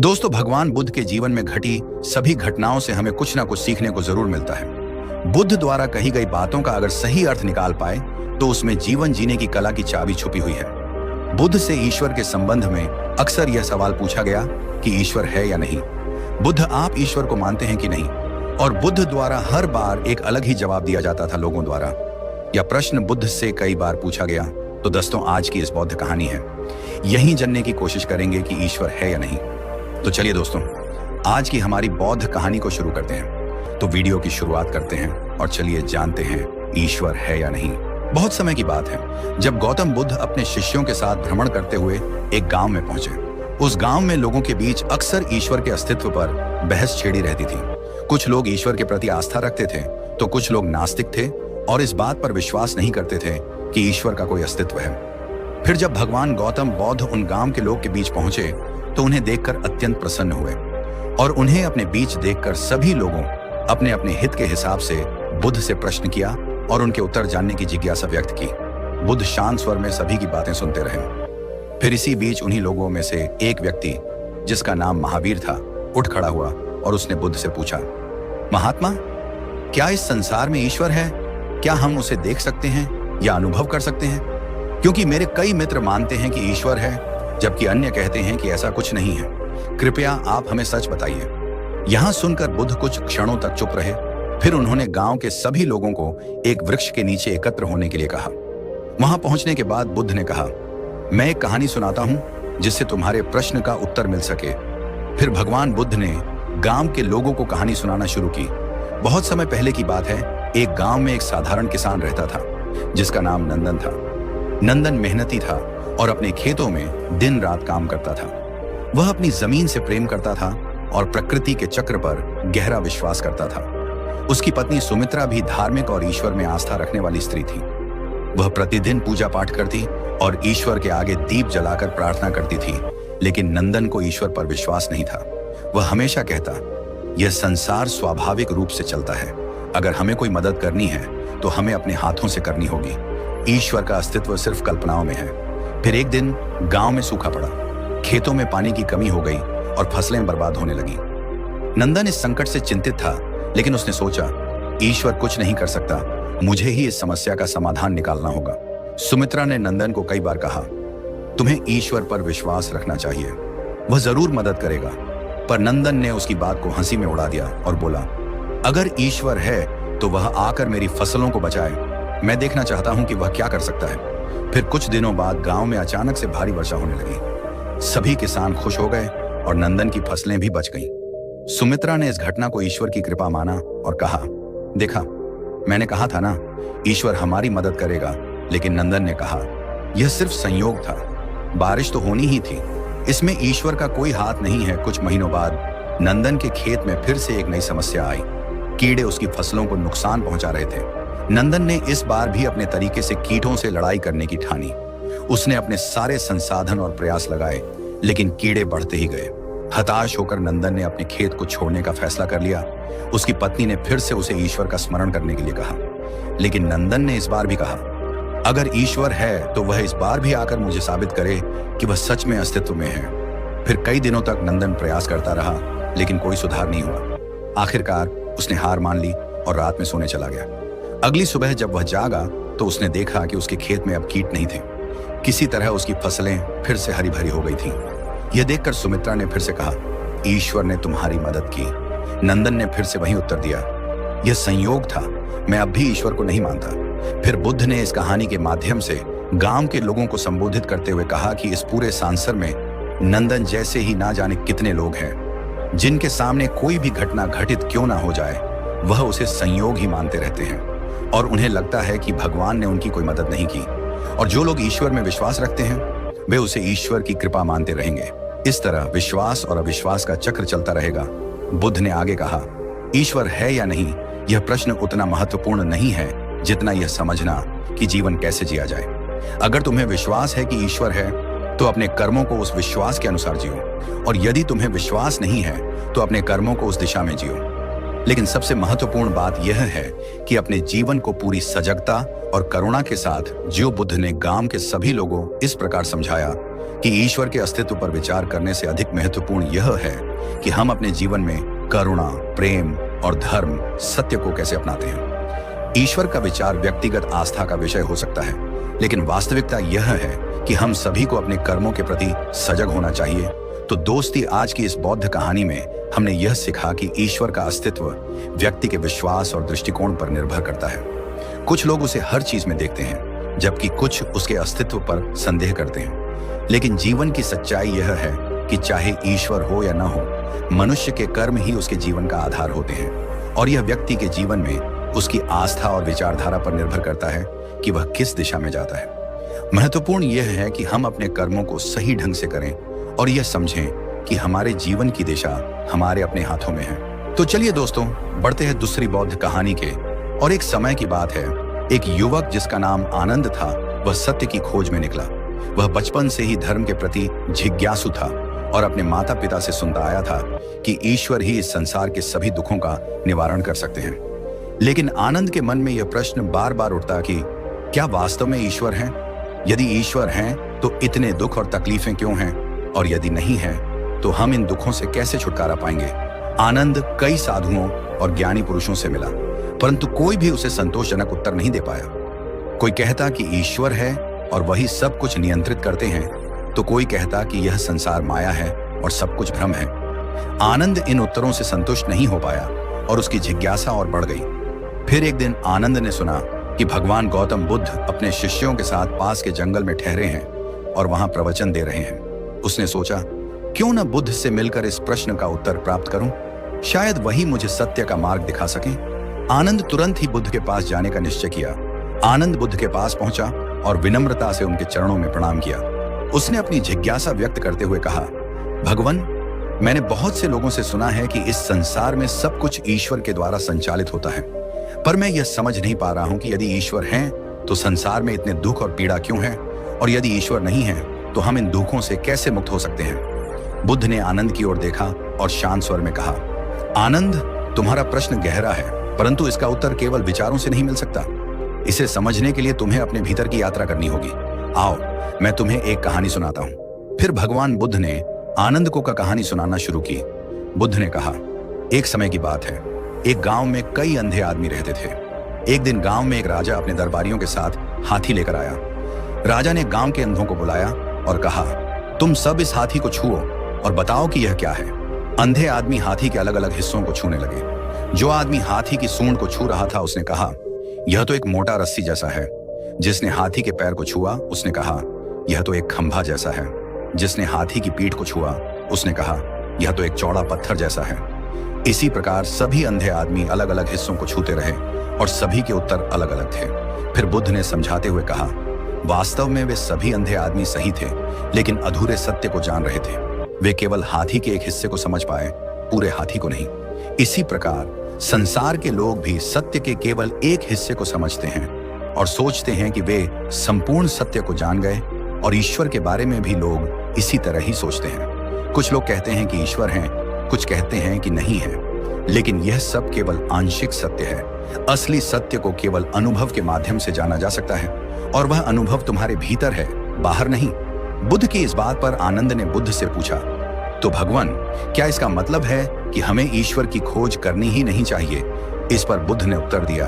दोस्तों, भगवान बुद्ध के जीवन में घटी सभी घटनाओं से हमें कुछ ना कुछ सीखने को जरूर मिलता है। बुद्ध द्वारा कही गई बातों का अगर सही अर्थ निकाल पाए तो उसमें जीवन जीने की कला की चाबी छुपी हुई है। बुद्ध से ईश्वर के संबंध में अक्सर यह सवाल पूछा गया कि ईश्वर है या नहीं। बुद्ध, आप ईश्वर को मानते हैं कि नहीं? और बुद्ध द्वारा हर बार एक अलग ही जवाब दिया जाता था लोगों द्वारा। यह प्रश्न बुद्ध से कई बार पूछा गया। तो दोस्तों, आज की इस बौद्ध कहानी है, यही जानने की कोशिश करेंगे कि ईश्वर है या नहीं। तो चलिए दोस्तों, आज की हमारी बौद्ध कहानी को शुरू करते हैं। तो वीडियो की शुरुआत करते हैं और चलिए जानते हैं ईश्वर है या नहीं। बहुत समय की बात है जब गौतम बुद्ध अपने शिष्यों के साथ भ्रमण करते हुए एक गांव में पहुंचे। उस गांव में लोगों के बीच अक्सर ईश्वर के अस्तित्व पर बहस छिड़ी रहती थी। कुछ लोग ईश्वर के प्रति आस्था रखते थे तो कुछ लोग नास्तिक थे और इस बात पर विश्वास नहीं करते थे कि ईश्वर का कोई अस्तित्व है। फिर जब भगवान गौतम बौद्ध उन गांव के लोग के बीच पहुंचे तो उन्हें देखकर अत्यंत प्रसन्न हुए और उन्हें अपने बीच देखकर सभी लोगों अपने अपने हित के हिसाब से बुद्ध से प्रश्न किया और उनके उत्तर जानने की जिज्ञासा व्यक्त की। बुद्ध शांत स्वर में सभी की बातें सुनते रहे। फिर इसी बीच उन्हीं लोगों में से एक व्यक्ति, जिसका नाम महावीर था, उठ खड़ा हुआ और उसने बुद्ध से पूछा, महात्मा, क्या इस संसार में ईश्वर है? क्या हम उसे देख सकते हैं या अनुभव कर सकते हैं? क्योंकि मेरे कई मित्र मानते हैं कि ईश्वर है, जबकि अन्य कहते हैं कि ऐसा कुछ नहीं है। कृपया आप हमें सच बताइए। यहां सुनकर बुद्ध कुछ क्षणों तक चुप रहे। फिर उन्होंने गांव के सभी लोगों को एक वृक्ष के नीचे एकत्र होने के लिए कहा। वहां पहुंचने के बाद बुद्ध ने कहा, मैं एक कहानी सुनाता हूं जिससे तुम्हारे प्रश्न का उत्तर मिल सके। फिर भगवान बुद्ध ने गांव के लोगों को कहानी सुनाना शुरू की। बहुत समय पहले की बात है। एक गांव में एक साधारण किसान रहता था जिसका नाम नंदन था। नंदन मेहनती था और अपने खेतों में दिन रात काम करता था। वह अपनी जमीन से प्रेम करता था और प्रकृति के चक्र पर गहरा विश्वास करता था। उसकी पत्नी सुमित्रा भी धार्मिक और ईश्वर में आस्था रखने वाली स्त्री थी। वह प्रतिदिन पूजा पाठ करती और ईश्वर के आगे दीप जलाकर प्रार्थना करती थी। लेकिन नंदन को ईश्वर पर विश्वास नहीं था। वह हमेशा कहता, यह संसार स्वाभाविक रूप से चलता है। अगर हमें कोई मदद करनी है तो हमें अपने हाथों से करनी होगी। ईश्वर का अस्तित्व सिर्फ कल्पनाओं में है। फिर एक दिन गांव में सूखा पड़ा। खेतों में पानी की कमी हो गई और फसलें बर्बाद होने लगी। नंदन इस संकट से चिंतित था, लेकिन उसने सोचा, ईश्वर कुछ नहीं कर सकता, मुझे ही इस समस्या का समाधान निकालना होगा। सुमित्रा ने नंदन को कई बार कहा, तुम्हें ईश्वर पर विश्वास रखना चाहिए, वह जरूर मदद करेगा। पर नंदन ने उसकी बात को हंसी में उड़ा दिया और बोला, अगर ईश्वर है तो वह आकर मेरी फसलों को बचाए। मैं देखना चाहता हूं कि वह क्या कर सकता है। फिर कुछ दिनों बाद गांव में अचानक से भारी वर्षा होने लगी। सभी किसान खुश हो गए और नंदन की फसलें भी बच गईं। सुमित्रा ने इस घटना को ईश्वर की कृपा माना और कहा, देखा, मैंने कहा था ना, ईश्वर हमारी मदद करेगा। लेकिन नंदन ने कहा, यह सिर्फ संयोग था, बारिश तो होनी ही थी, इसमें ईश्वर का कोई हाथ नहीं है। कुछ महीनों बाद नंदन के खेत में फिर से एक नई समस्या आई। कीड़े उसकी फसलों को नुकसान पहुंचा रहे थे। नंदन ने इस बार भी अपने तरीके से कीटों से लड़ाई करने की ठानी। उसने अपने सारे संसाधन और प्रयास लगाए, लेकिन कीड़े बढ़ते ही गए। हताश होकर नंदन ने अपने खेत को छोड़ने का फैसला कर लिया। उसकी पत्नी ने फिर से उसे ईश्वर का स्मरण करने के लिए कहा, लेकिन नंदन ने इस बार भी कहा, अगर ईश्वर है तो वह इस बार भी आकर मुझे साबित करे कि वह सच में अस्तित्व में है। फिर कई दिनों तक नंदन प्रयास करता रहा, लेकिन कोई सुधार नहीं हुआ। आखिरकार उसने हार मान ली और रात में सोने चला गया। अगली सुबह जब वह जागा तो उसने देखा कि उसके खेत में अब कीट नहीं थे। किसी तरह उसकी फसलें फिर से हरी भरी हो गई थीं। यह देखकर सुमित्रा ने फिर से कहा, ईश्वर ने तुम्हारी मदद की। नंदन ने फिर से वही उत्तर दिया, यह संयोग था, मैं अब भी ईश्वर को नहीं मानता। फिर बुद्ध ने इस कहानी के माध्यम से गांव के लोगों को संबोधित करते हुए कहा कि इस पूरे सांसार में नंदन जैसे ही ना जाने कितने लोग हैं, जिनके सामने कोई भी घटना घटित क्यों ना हो जाए, वह उसे संयोग ही मानते रहते हैं और उन्हें लगता है कि भगवान ने उनकी कोई मदद नहीं की। और जो लोग ईश्वर में विश्वास रखते हैं वे उसे ईश्वर की कृपा मानते रहेंगे। इस तरह विश्वास और अविश्वास का चक्र चलता रहेगा। बुद्ध ने आगे कहा, ईश्वर है या नहीं, यह प्रश्न उतना महत्वपूर्ण नहीं है जितना यह समझना कि जीवन कैसे जिया जाए। अगर तुम्हें विश्वास है कि ईश्वर है तो अपने कर्मों को उस विश्वास के अनुसार जियो, और यदि तुम्हें विश्वास नहीं है तो अपने कर्मों को उस दिशा में जियो। लेकिन सबसे महत्वपूर्ण बात यह है कि अपने जीवन को पूरी सजगता और करुणा के साथ जियो। बुद्ध ने गांव के सभी लोगों इस प्रकार समझाया कि ईश्वर के अस्तित्व पर विचार करने से अधिक महत्वपूर्ण यह है कि हम अपने जीवन में करुणा, प्रेम और धर्म सत्य को कैसे अपनाते हैं। ईश्वर का विचार व्यक्तिगत आस्था का विषय हो सकता है, लेकिन वास्तविकता यह है कि हम सभी को अपने कर्मों के प्रति सजग होना चाहिए। तो दोस्ती, आज की इस बौद्ध कहानी में हमने यह सीखा कि ईश्वर का अस्तित्व व्यक्ति के विश्वास और दृष्टिकोण पर निर्भर करता है। कुछ लोग उसे हर चीज में देखते हैं, जबकि कुछ उसके अस्तित्व पर संदेह करते हैं। लेकिन जीवन की सच्चाई यह है कि चाहे ईश्वर हो या न हो, मनुष्य के कर्म ही उसके जीवन का आधार होते हैं, और यह व्यक्ति के जीवन में उसकी आस्था और विचारधारा पर निर्भर करता है कि वह किस दिशा में जाता है। महत्वपूर्ण यह है कि हम अपने कर्मों को सही ढंग से करें और यह समझें कि हमारे जीवन की दिशा हमारे अपने हाथों में है। तो चलिए दोस्तों, बढ़ते हैं दूसरी बौद्ध कहानी के। और एक समय की बात है, एक युवक जिसका नाम आनंद था, वह सत्य की खोज में निकला। वह बचपन से ही धर्म के प्रति जिज्ञासु था और अपने माता पिता से सुनता आया था कि ईश्वर ही इस संसार के सभी दुखों का निवारण कर सकते हैं। लेकिन आनंद के मन में यह प्रश्न बार बार उठता कि क्या वास्तव में ईश्वर हैं? यदि ईश्वर हैं तो इतने दुख और तकलीफें क्यों हैं? और यदि नहीं है तो हम इन दुखों से कैसे छुटकारा पाएंगे? आनंद कई साधुओं और ज्ञानी पुरुषों से मिला, परंतु कोई भी उसे संतोषजनक उत्तर नहीं दे पाया। कोई कहता कि ईश्वर है और वही सब कुछ नियंत्रित करते हैं, तो कोई कहता कि यह संसार माया है और सब कुछ भ्रम है। आनंद इन उत्तरों से संतुष्ट नहीं हो पाया और उसकी जिज्ञासा और बढ़ गई। फिर एक दिन आनंद ने सुना कि भगवान गौतम बुद्ध अपने शिष्यों के साथ पास के जंगल में ठहरे हैं और वहां प्रवचन दे रहे हैं। उसने सोचा, क्यों न बुद्ध से मिलकर इस प्रश्न का उत्तर प्राप्त करूं? शायद वही मुझे सत्य का मार्ग दिखा सकें। आनंद तुरंत ही बुद्ध के पास जाने का निश्चय किया। आनंद बुद्ध के पास पहुंचा और विनम्रता से उनके चरणों में प्रणाम किया। उसने अपनी जिज्ञासा व्यक्त करते हुए कहा, भगवान, मैंने बहुत से लोगों से सुना है कि इस संसार में सब कुछ ईश्वर के द्वारा संचालित होता है, पर मैं यह समझ नहीं पा रहा हूं कि यदि ईश्वर हैं तो संसार में इतने दुख और पीड़ा क्यों है, और यदि ईश्वर नहीं है तो हम इन दुखों से कैसे मुक्त हो सकते हैं। बुद्ध ने आनंद की ओर देखा और शांत स्वर में कहा, आनंद, तुम्हारा प्रश्न गहरा है, परंतु इसका उत्तर केवल विचारों से नहीं मिल सकता। इसे समझने के लिए तुम्हें अपने भीतर की यात्रा करनी होगी। आओ, मैं तुम्हें एक कहानी सुनाता हूं। फिर भगवान बुद्ध ने आनंद को का कहानी सुनाना शुरू की। बुद्ध ने कहा, एक समय की बात है, एक गांव में कई अंधे आदमी रहते थे। एक दिन गांव में एक राजा अपने दरबारियों के साथ हाथी लेकर आया। राजा ने गांव के अंधों को बुलाया और कहा, तुम सब इस हाथी को छुओ और बताओ कि यह क्या है। अंधे आदमी हाथी के अलग अलग हिस्सों को छूने लगे। जो आदमी हाथी की सूंड को छू रहा था उसने कहा, यह तो एक मोटा रस्सी जैसा है। जिसने हाथी के पैर को छुआ उसने कहा, यह तो एक खंभा जैसा है। जिसने हाथी की पीठ को छुआ उसने कहा, यह तो एक चौड़ा पत्थर जैसा है। इसी प्रकार सभी अंधे आदमी अलग अलग हिस्सों को छूते रहे और सभी के उत्तर अलग अलग थे। फिर बुद्ध ने समझाते हुए कहा, वास्तव में वे सभी अंधे आदमी सही थे, लेकिन अधूरे सत्य को जान रहे थे। वे केवल हाथी के एक हिस्से को समझ पाए, पूरे हाथी को नहीं। इसी प्रकार संसार के लोग भी सत्य के केवल एक हिस्से को समझते हैं और सोचते हैं कि वे संपूर्ण सत्य को जान गए, और ईश्वर के बारे में भी लोग इसी तरह ही सोचते हैं। कुछ लोग कहते हैं कि ईश्वर हैं, कुछ कहते हैं कि नहीं है, लेकिन यह सब केवल आंशिक सत्य है। असली सत्य को केवल अनुभव के माध्यम से जाना जा सकता है, और वह अनुभव तुम्हारे भीतर है, बाहर नहीं। बुद्ध की इस बात पर आनंद ने बुद्ध से पूछा, तो भगवान, क्या इसका मतलब है कि हमें ईश्वर की खोज करनी ही नहीं चाहिए? इस पर बुद्ध ने उत्तर दिया,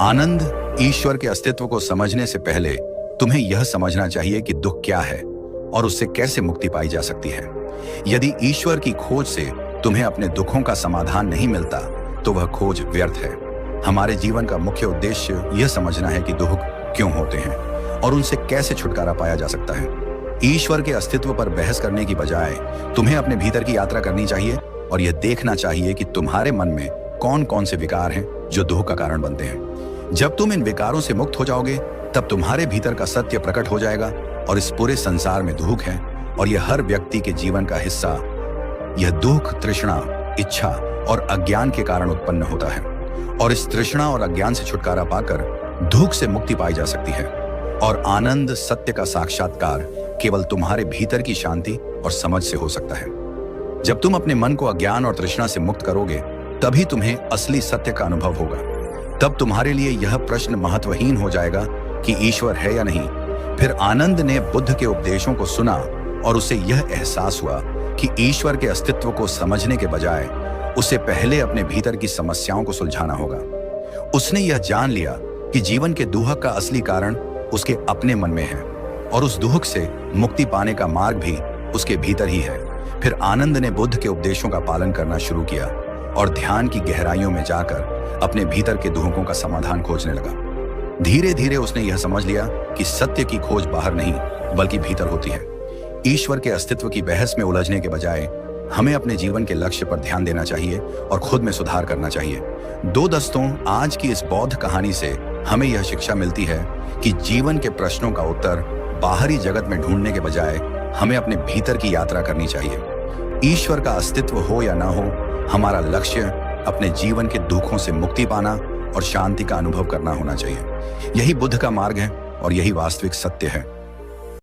आनंद, ईश्वर के अस्तित्व को समझने से पहले तुम्हें यह समझना चाहिए कि दुख क्या है और उससे कैसे मुक्ति पाई जा सकती है। यदि ईश्वर की खोज से तुम्हें अपने दुखों का समाधान नहीं मिलता तो वह खोज व्यर्थ है। हमारे जीवन का मुख्य उद्देश्य यह समझना है कि दुख क्यों होते हैं और उनसे कैसे छुटकारा पाया जा सकता है। ईश्वर के अस्तित्व पर बहस करने की बजाय तुम्हें अपने भीतर की यात्रा करनी चाहिए और यह देखना चाहिए कि तुम्हारे मन में कौन कौन से विकार हैं जो दुख का कारण बनते हैं। जब तुम इन विकारों से मुक्त हो जाओगे तब तुम्हारे भीतर का सत्य प्रकट हो जाएगा, और इस पूरे संसार में दुख है और यह हर व्यक्ति के जीवन का हिस्सा। यह दुख तृष्णा, इच्छा और अज्ञान के कारण उत्पन्न होता है, और इस तृष्णा और अज्ञान से छुटकारा पाकर दुख से मुक्ति पाई जा सकती है। और आनंद, सत्य का साक्षात्कार केवल तुम्हारे भीतर की शांति और समझ से हो सकता है। जब तुम अपने मन को अज्ञान और तृष्णा से मुक्त करोगे तभी तुम्हें असली सत्य का अनुभव होगा। तब तुम्हारे लिए यह प्रश्न महत्वहीन हो जाएगा कि ईश्वर है या नहीं। फिर आनंद ने बुद्ध के उपदेशों को सुना और उसे यह एहसास हुआ कि ईश्वर के अस्तित्व को समझने के बजाय उसे पहले अपने भीतर की समस्याओं को सुलझाना होगा। उसने यह जान लिया कि जीवन के दुहक का असली कारण उसके अपने मन में है और उस दुहक से मुक्ति पाने का मार्ग भी उसके भीतर ही है। फिर आनंद ने बुद्ध के उपदेशों का पालन करना शुरू किया और ध्यान की गहराइयों में जाकर अपने भीतर के दुहकों का समाधान खोजने लगा। धीरे धीरे उसने यह समझ लिया कि सत्य की खोज बाहर नहीं बल्कि भीतर होती है। ईश्वर के अस्तित्व की बहस में उलझने के बजाय हमें अपने जीवन के लक्ष्य पर ध्यान देना चाहिए और खुद में सुधार करना चाहिए। दो दोस्तों, आज की इस बौद्ध कहानी से हमें यह शिक्षा मिलती है कि जीवन के प्रश्नों का उत्तर बाहरी जगत में ढूंढने के बजाय हमें अपने भीतर की यात्रा करनी चाहिए। ईश्वर का अस्तित्व हो या ना हो, हमारा लक्ष्य अपने जीवन के दुखों से मुक्ति पाना और शांति का अनुभव करना होना चाहिए। यही बुद्ध का मार्ग है और यही वास्तविक सत्य है।